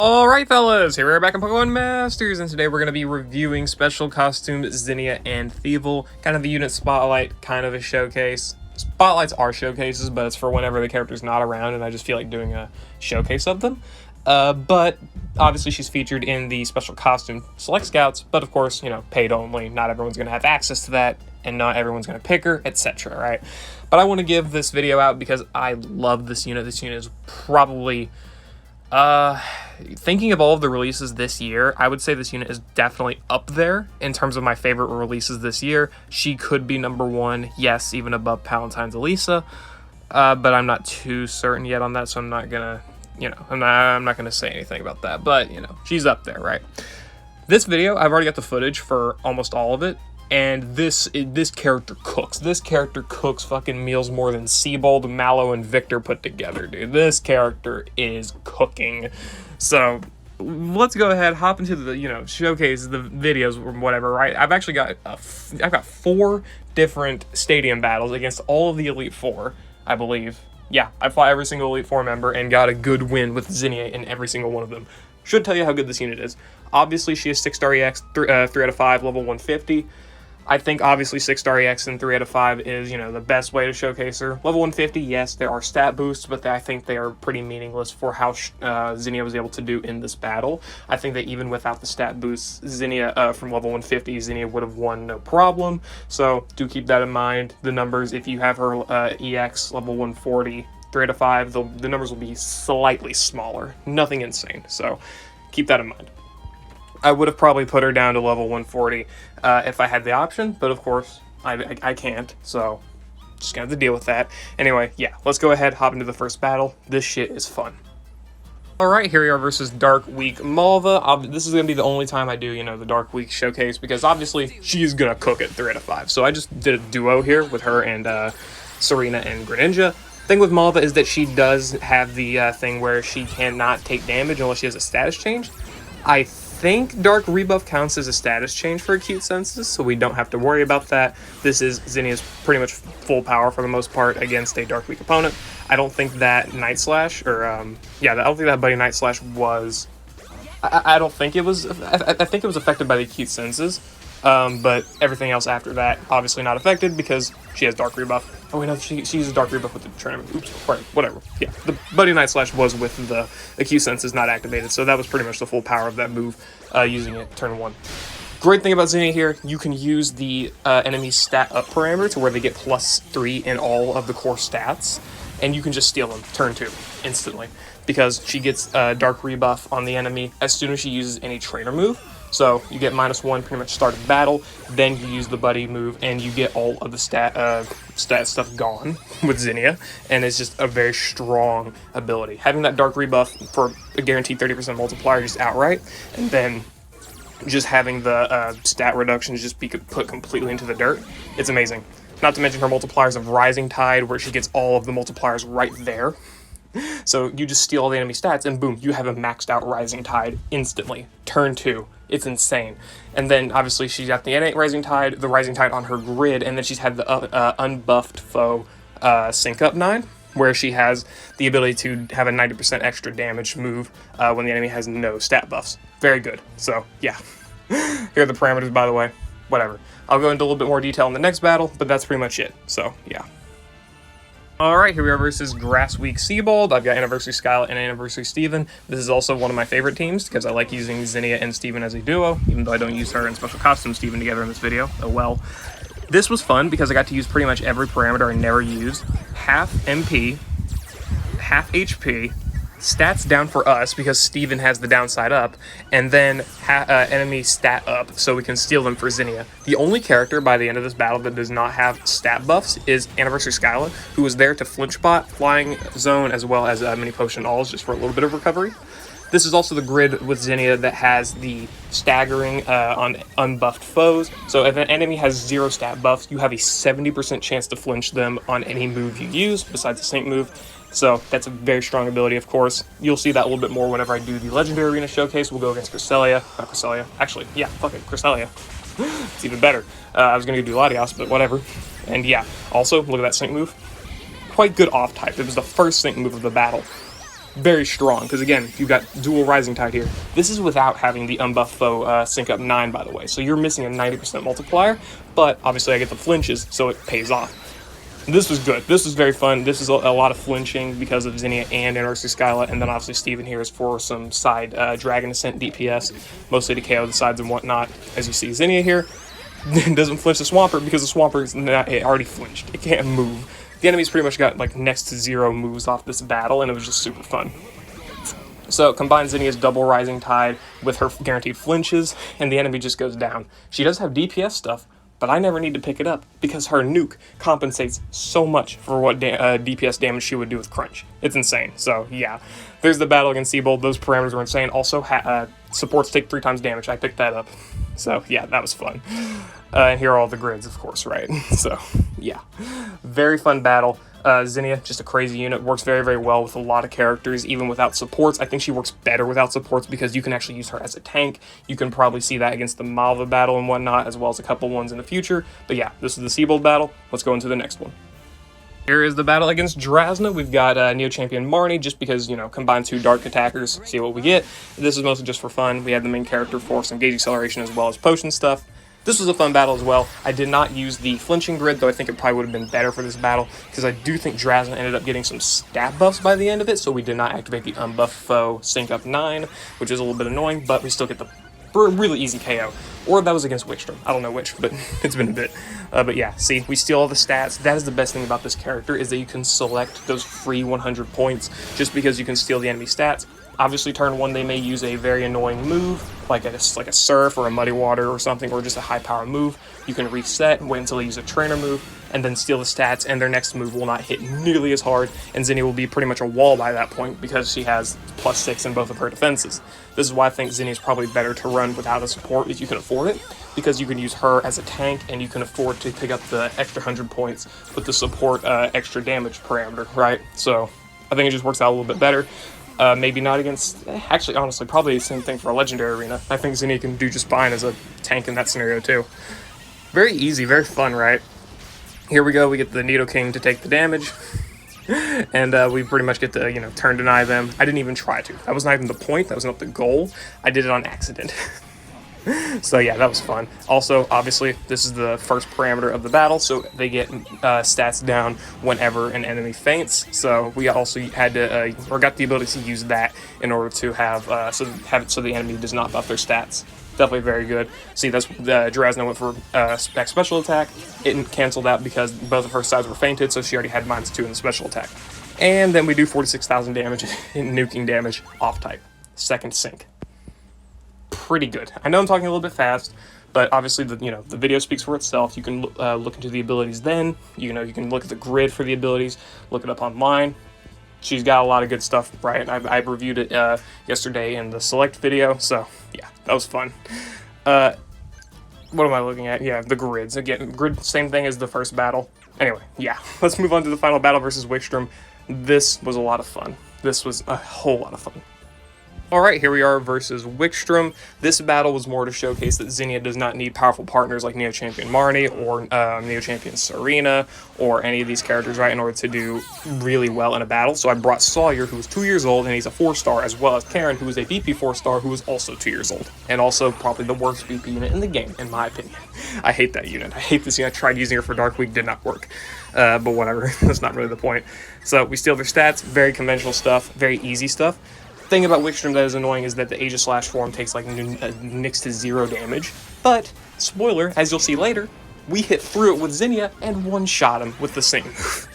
Alright fellas, here we are back on Pokemon Masters, and today we're going to be reviewing Special Costume Zinnia and Thievul. Kind of a unit spotlight, kind of a showcase. Spotlights are showcases, but it's for whenever the character's not around, and I just feel like doing a showcase of them. But obviously she's featured in the Special Costume Select Scouts, but of course, you know, paid only. Not everyone's going to have access to that, and not everyone's going to pick her, etc., right? But I want to give this video out because I love this unit. This unit is probably... thinking of all of the releases this year, I would say this unit is definitely up there in terms of my favorite releases this year. She could be number one, yes, even above Palatine's Elisa, but I'm not too certain yet on that, so I'm not gonna, you know, I'm not gonna say anything about that, but, you know, she's up there, right? This video, I've already got the footage for almost all of it, and this character cooks. This character cooks fucking meals more than Seabold, Mallow, and Victor put together, dude. This character is cooking. So let's go ahead, hop into the, you know, showcase the videos or whatever, right? I've actually got I've got 4 different stadium battles against all of the Elite Four, I believe. Yeah, I fought every single Elite Four member and got a good win with Zinnia in every single one of them. Should tell you how good this unit is. Obviously, she is 6-star EX, 3 out of 5, level 150. I think obviously 6-star EX and 3 out of 5 is, you know, the best way to showcase her. Level 150, yes, there are stat boosts, but I think they are pretty meaningless for how Zinnia was able to do in this battle. I think that even without the stat boosts, Zinnia from level 150, Zinnia would have won no problem. So do keep that in mind. The numbers, if you have her EX level 140, 3 out of 5, the numbers will be slightly smaller. Nothing insane, so keep that in mind. I would have probably put her down to level 140 if I had the option, but of course, I can't, so just gonna have to deal with that. Anyway, yeah, let's go ahead, hop into the first battle. This shit is fun. Alright, here we are versus Dark Week Malva. This is gonna be the only time I do, you know, the Dark Week showcase, because obviously, she's gonna cook it 3 out of 5. So I just did a duo here with her and Serena and Greninja. Thing with Malva is that she does have the thing where she cannot take damage unless she has a status change. I think Dark Rebuff counts as a status change for Acute Senses, so we don't have to worry about that. This is Zinnia's pretty much full power for the most part against a Dark Week opponent. I don't think that Night Slash, or, yeah, I don't think that Buddy Night Slash was... I don't think it was... I think it was affected by the Acute Senses, but everything else after that, obviously not affected because she has Dark Rebuff. Oh wait, no, she uses Dark Rebuff with the tournament. Oops, right, whatever. Yeah, the Buddy Night Slash was with the Acute Senses not activated, so that was pretty much the full power of that move, using it turn 1. Great thing about Zinnia here, you can use the enemy stat up parameter to where they get +3 in all of the core stats, and you can just steal them turn 2 instantly, because she gets Dark Rebuff on the enemy as soon as she uses any trainer move. So you get -1 pretty much start of battle, then you use the buddy move, and you get all of the stat stuff gone with Zinnia, and it's just a very strong ability. Having that Dark Rebuff for a guaranteed 30% multiplier just outright, and then just having the stat reductions just be put completely into the dirt, it's amazing. Not to mention her multipliers of Rising Tide, where she gets all of the multipliers right there. So you just steal all the enemy stats, and boom, you have a maxed out Rising Tide instantly. Turn 2. It's insane. And then, obviously, she's got the innate Rising Tide, the Rising Tide on her grid, and then she's had the unbuffed foe Sync Up 9, where she has the ability to have a 90% extra damage move when the enemy has no stat buffs. Very good. So, yeah. Here are the parameters, by the way. Whatever. I'll go into a little bit more detail in the next battle, but that's pretty much it. So, yeah. Alright, here we are versus Grass Week Seabold. I've got Anniversary Skylet and Anniversary Steven. This is also one of my favorite teams because I like using Zinnia and Steven as a duo, even though I don't use her and Special Costume Steven together in this video. Oh well. This was fun because I got to use pretty much every parameter I never used. Half MP, half HP, stats down for us because Steven has the downside up, and then enemy stat up so we can steal them for Zinnia. The only character by the end of this battle that does not have stat buffs is Anniversary Skylet, who was there to flinch bot, flying zone, as well as mini potion alls just for a little bit of recovery. This is also the grid with Zinnia that has the staggering on unbuffed foes. So if an enemy has 0 stat buffs, you have a 70% chance to flinch them on any move you use besides the Sync move. So that's a very strong ability, of course. You'll see that a little bit more whenever I do the Legendary Arena Showcase. We'll go against Cresselia. Not Cresselia. Actually, yeah, fuck it, Cresselia. It's even better. I was going to do Latios, but whatever. And yeah, also, look at that Sync move. Quite good off-type. It was the first Sync move of the battle. very strong, because again, you've got dual Rising Tide here. This is without having the unbuff foe sync up 9, by the way, so you're missing a 90% multiplier, but obviously I get the flinches, so it pays off. This was good. This was very fun. This is a lot of flinching because of Zinnia and Anarchy Skyla, and then obviously Steven here is for some side Dragon Ascent DPS, mostly to KO the sides and whatnot. As you see, Zinnia here doesn't flinch the Swampert because the Swampert is it already flinched. It can't move. The enemy's pretty much got like next to 0 moves off this battle, and it was just super fun. So combine Zinnia's double Rising Tide with her guaranteed flinches, and the enemy just goes down. She does have DPS stuff, but I never need to pick it up because her nuke compensates so much for what DPS damage she would do with Crunch. It's insane. So yeah, there's the battle against Seabold. Those parameters were insane. Also, supports take 3 times damage. I picked that up. So yeah, that was fun. And here are all the grids, of course, right? So yeah, very fun battle. Zinnia, just a crazy unit, works very, very well with a lot of characters, even without supports. I think she works better without supports because you can actually use her as a tank. You can probably see that against the Malva battle and whatnot, as well as a couple ones in the future. But yeah, this is the Seabold battle. Let's go into the next one. Here is the battle against Drasna. We've got Neo Champion Marnie, just because, you know, combine 2 Dark attackers, see what we get. This is mostly just for fun. We have the main character for some gauge acceleration as well as potion stuff. This was a fun battle as well. I did not use the flinching grid, though I think it probably would have been better for this battle, because I do think Drasna ended up getting some stat buffs by the end of it, so we did not activate the unbuff foe sync up 9, which is a little bit annoying, but we still get the really easy KO. Or that was against Wickstrom. I don't know which, but it's been a bit. But yeah, see, we steal all the stats. That is the best thing about this character, is that you can select those free 100 points just because you can steal the enemy stats. Obviously, turn 1, they may use a very annoying move, like a Surf or a Muddy Water or something, or just a high power move. You can reset, wait until they use a trainer move, and then steal the stats, and their next move will not hit nearly as hard, and Zinnia will be pretty much a wall by that point because she has +6 in both of her defenses. This is why I think Zinnia is probably better to run without a support if you can afford it, because you can use her as a tank, and you can afford to pick up the extra 100 points with the support extra damage parameter, right? So I think it just works out a little bit better. Maybe not against, actually, honestly, probably the same thing for a Legendary Arena. I think Zinnia can do just fine as a tank in that scenario, too. Very easy, very fun, right? Here we go, we get the Nidoking to take the damage, and we pretty much get to, you know, turn deny them. I didn't even try to. That was not even the point, that was not the goal. I did it on accident. So yeah, that was fun. Also, obviously, this is the first parameter of the battle, so they get stats down whenever an enemy faints. So we also had to, or got the ability to use that in order to have so the enemy does not buff their stats. Definitely very good. See, that's Drasna went for special attack. It canceled out because both of her sides were fainted, so she already had -2 in the special attack. And then we do 46,000 damage in nuking damage off type. Second sync. Pretty good. I know I'm talking a little bit fast, but obviously the video speaks for itself. You can look into the abilities then. You can look at the grid for the abilities, look it up online. She's got a lot of good stuff, right? I reviewed it yesterday in the select video, so yeah, that was fun. What am I looking at? Yeah, the grids. Again, grid, same thing as the first battle. Anyway, yeah, let's move on to the final battle versus Wickstrom. This was a lot of fun. This was a whole lot of fun. Alright, here we are versus Wickstrom. This battle was more to showcase that Zinnia does not need powerful partners like Neo Champion Marnie or Neo Champion Serena or any of these characters, right, in order to do really well in a battle. So I brought Sawyer, who is 2 years old, and he's a 4-star, as well as Karen, who is a BP 4-star, who is also 2 years old. And also probably the worst BP unit in the game, in my opinion. I hate that unit. I hate this unit. I tried using her for Dark Week, did not work. But whatever, that's not really the point. So we steal their stats, very conventional stuff, very easy stuff. Thing about Wickstrom that is annoying is that the Aegis-Slash form takes like next to 0 damage, but spoiler, as you'll see later, we hit through it with Zinnia and one-shot him with the same move.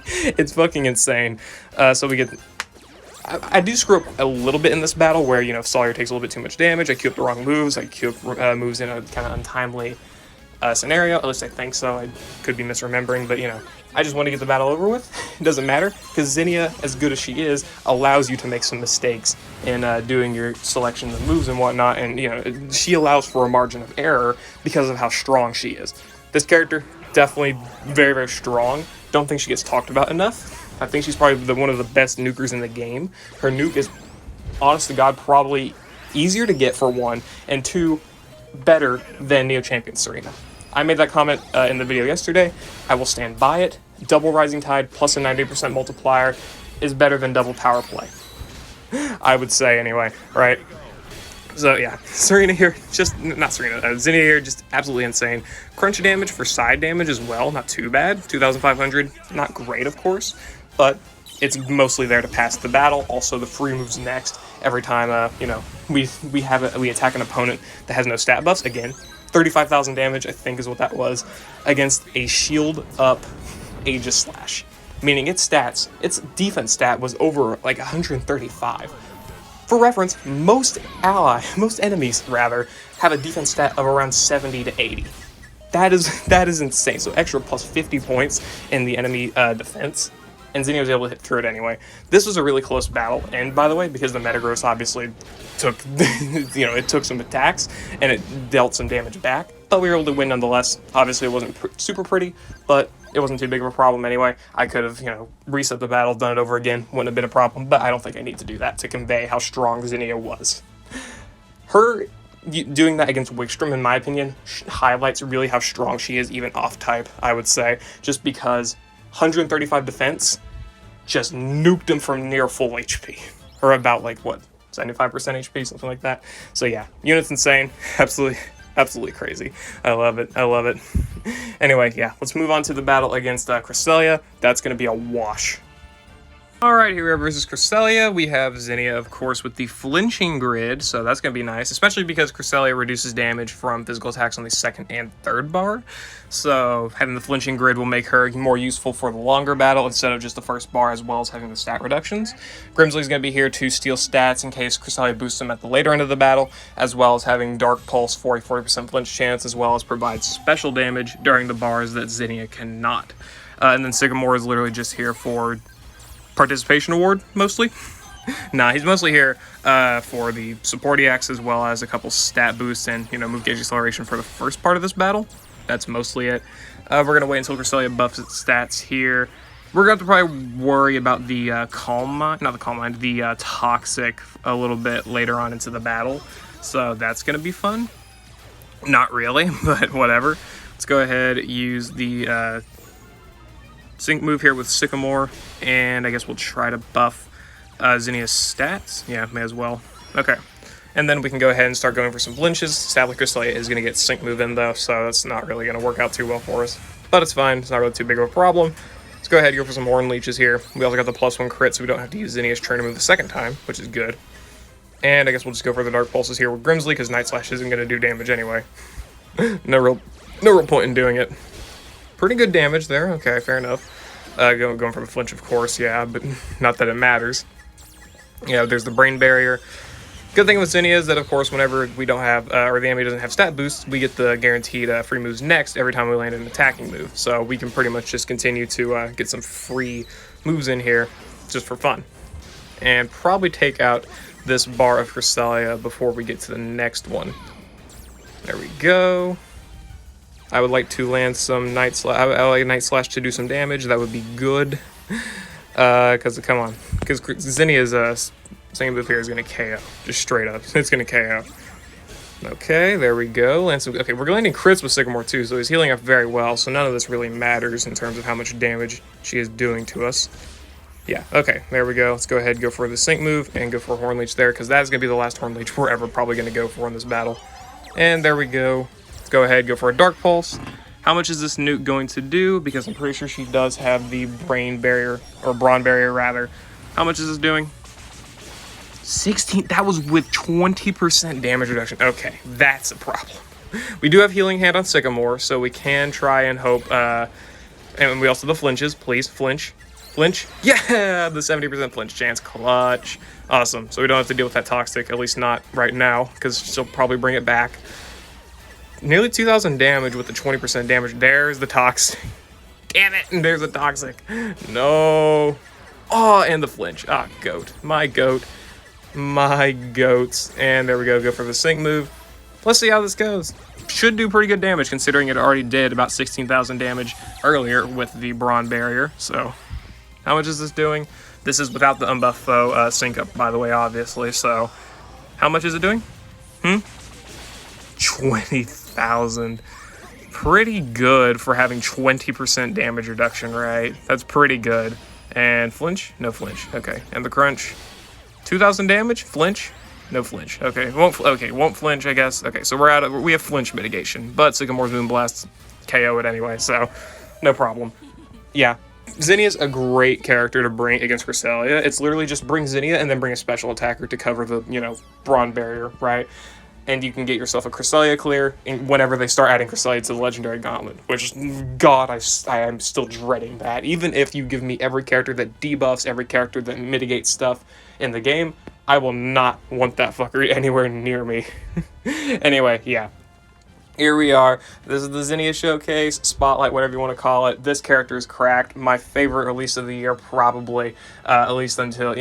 It's fucking insane. So we get, I do screw up a little bit in this battle where, Sawyer takes a little bit too much damage. I queue up the wrong moves. I queue up moves in a kind of untimely scenario. At least I think so. I could be misremembering, but I just want to get the battle over with. It doesn't matter, because Zinnia, as good as she is, allows you to make some mistakes in doing your selections of moves and whatnot, and she allows for a margin of error because of how strong she is. This character, definitely very, very strong. Don't think she gets talked about enough. I think she's probably one of the best nukers in the game. Her nuke is, honest to God, probably easier to get for 1, and 2, better than Neo Champion Serena. I made that comment in the video yesterday. I will stand by it. Double Rising Tide plus a 90% multiplier is better than double Power Play. I would say anyway, right? So yeah, Serena here, not Serena, Zinnia here, just absolutely insane. Crunch damage for side damage as well, not too bad. 2,500, not great of course, but it's mostly there to pass the battle. Also, the free moves next every time we attack an opponent that has no stat buffs. Again, 35,000 damage I think is what that was against a shield up Aegis Slash, meaning its defense stat was over like 135. For reference, most enemies have a defense stat of around 70 to 80. That is insane. So extra plus 50 points in the enemy defense, and Zinnia was able to hit through it anyway. This was a really close battle, and by the way, because the Metagross obviously took, it took some attacks and it dealt some damage back, but we were able to win nonetheless. Obviously, it wasn't super pretty, but it wasn't too big of a problem anyway. I could have, reset the battle, done it over again, wouldn't have been a problem, but I don't think I need to do that to convey how strong Zinnia was. Her doing that against Wigstrom, in my opinion, highlights really how strong she is, even off-type, I would say, just because 135 defense just nuked him from near full HP, or about, 75% HP, something like that. So yeah, unit's insane, absolutely crazy. I love it. Anyway, yeah, let's move on to the battle against Cresselia. That's going to be a wash. Alright, here versus Cresselia, we have Zinnia, of course, with the flinching grid, so that's going to be nice, especially because Cresselia reduces damage from physical attacks on the second and third bar, so having the flinching grid will make her more useful for the longer battle instead of just the first bar, as well as having the stat reductions. Grimsley's going to be here to steal stats in case Cresselia boosts them at the later end of the battle, as well as having Dark Pulse for a 40% flinch chance, as well as provide special damage during the bars that Zinnia cannot. And then Sycamore is literally just here for participation award, mostly. Nah, he's mostly here for the support EX, as well as a couple stat boosts and, move gauge acceleration for the first part of this battle. That's mostly it. We're going to wait until Cresselia buffs its stats here. We're going to have to probably worry about the the Toxic a little bit later on into the battle. So that's going to be fun. Not really, but whatever. Let's go ahead and use the sync move here with Sycamore, and I guess we'll try to buff Zinnia's stats. Yeah, may as well. Okay. And then we can go ahead and start going for some flinches. Sadly, Cresselia is going to get sync move in, though, so that's not really going to work out too well for us. But it's fine. It's not really too big of a problem. Let's go ahead and go for some Horn Leeches here. We also got the +1 crit, so we don't have to use Zinnia's turn to move the second time, which is good. And I guess we'll just go for the Dark Pulses here with Grimsley, because Night Slash isn't going to do damage anyway. No real point in doing it. Pretty good damage there. Okay, fair enough. Going for the flinch, of course, yeah, but not that it matters. Yeah, there's the Brain Barrier. Good thing with Zinnia is that, of course, whenever we don't have, or the enemy doesn't have stat boosts, we get the guaranteed free moves next every time we land an attacking move. So we can pretty much just continue to get some free moves in here just for fun. And probably take out this bar of Cresselia before we get to the next one. There we go. I would like to land some Night Slash. I like Night Slash to do some damage. That would be good. Because Zinnia's second move here is going to KO. Just straight up. It's going to KO. Okay, there we go. Okay, we're landing crits with Sycamore too, so he's healing up very well. So none of this really matters in terms of how much damage she is doing to us. Yeah, okay, there we go. Let's go ahead and go for the sync move and go for Horn Leech there, because that is going to be the last Horn Leech we're ever probably going to go for in this battle. And there we go. Let's go ahead and go for a Dark Pulse. How much is this nuke going to do? Because I'm pretty sure she does have the Brain Barrier, or Brawn Barrier rather. How much is this doing? 16. That was with 20% damage reduction. Okay, that's a problem. We do have Healing Hand on Sycamore, so we can try and hope. And we also have the flinches. Please, flinch. Flinch. Yeah, the 70% flinch chance. Clutch. Awesome. So we don't have to deal with that Toxic, at least not right now, because she'll probably bring it back. Nearly 2,000 damage with the 20% damage. There's the Toxic. Damn it, and there's the Toxic. No. Oh, and the flinch. Ah, goat. My goat. My goats. And there we go. Go for the sync move. Let's see how this goes. Should do pretty good damage, considering it already did about 16,000 damage earlier with the Brawn Barrier. So, how much is this doing? This is without the unbuff foe sync up, by the way, obviously. So, how much is it doing? 20,000. Pretty good for having 20% damage reduction, right? That's pretty good. And flinch? No flinch. Okay. And the crunch? 2,000 damage, flinch, no flinch. Okay, won't flinch, I guess. Okay, so we have flinch mitigation, but Sycamore's Moonblast KO it anyway, so no problem. Yeah, Zinnia's a great character to bring against Cresselia. It's literally just bring Zinnia and then bring a special attacker to cover the, Brawn barrier, right? And you can get yourself a Cresselia clear whenever they start adding Cresselia to the Legendary Gauntlet, which, God, I am still dreading that. Even if you give me every character that debuffs, every character that mitigates stuff in the game, I will not want that fucker anywhere near me. Anyway, yeah. Here we are. This is the Zinnia Showcase, Spotlight, whatever you want to call it. This character is cracked. My favorite release of the year, probably, at least until,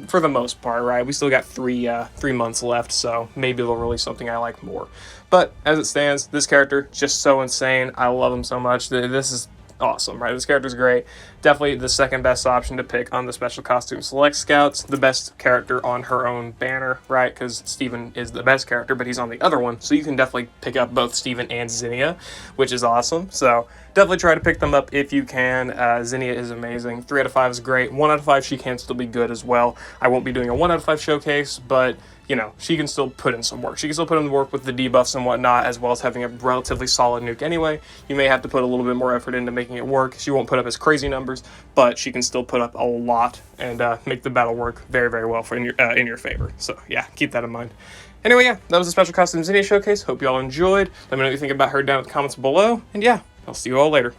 for the most part, right? We still got three months left, so maybe they'll release something I like more. But as it stands, this character, just so insane. I love him so much. This is awesome, right? This character's great. Definitely the second best option to pick on the Special Costume Select Scouts. The best character on her own banner, right? Because Steven is the best character, but he's on the other one. So you can definitely pick up both Steven and Zinnia, which is awesome. So definitely try to pick them up if you can. Zinnia is amazing. 3 out of 5 is great. 1 out of 5, she can still be good as well. I won't be doing a 1 out of 5 showcase, but she can still put in some work. She can still put in the work with the debuffs and whatnot, as well as having a relatively solid nuke anyway. You may have to put a little bit more effort into making it work. She won't put up as crazy numbers, but she can still put up a lot and make the battle work very, very well in your favor. So yeah, keep that in mind. Anyway, yeah, that was a Special Costume Zinnia Showcase. Hope you all enjoyed. Let me know what you think about her down in the comments below. And yeah, I'll see you all later.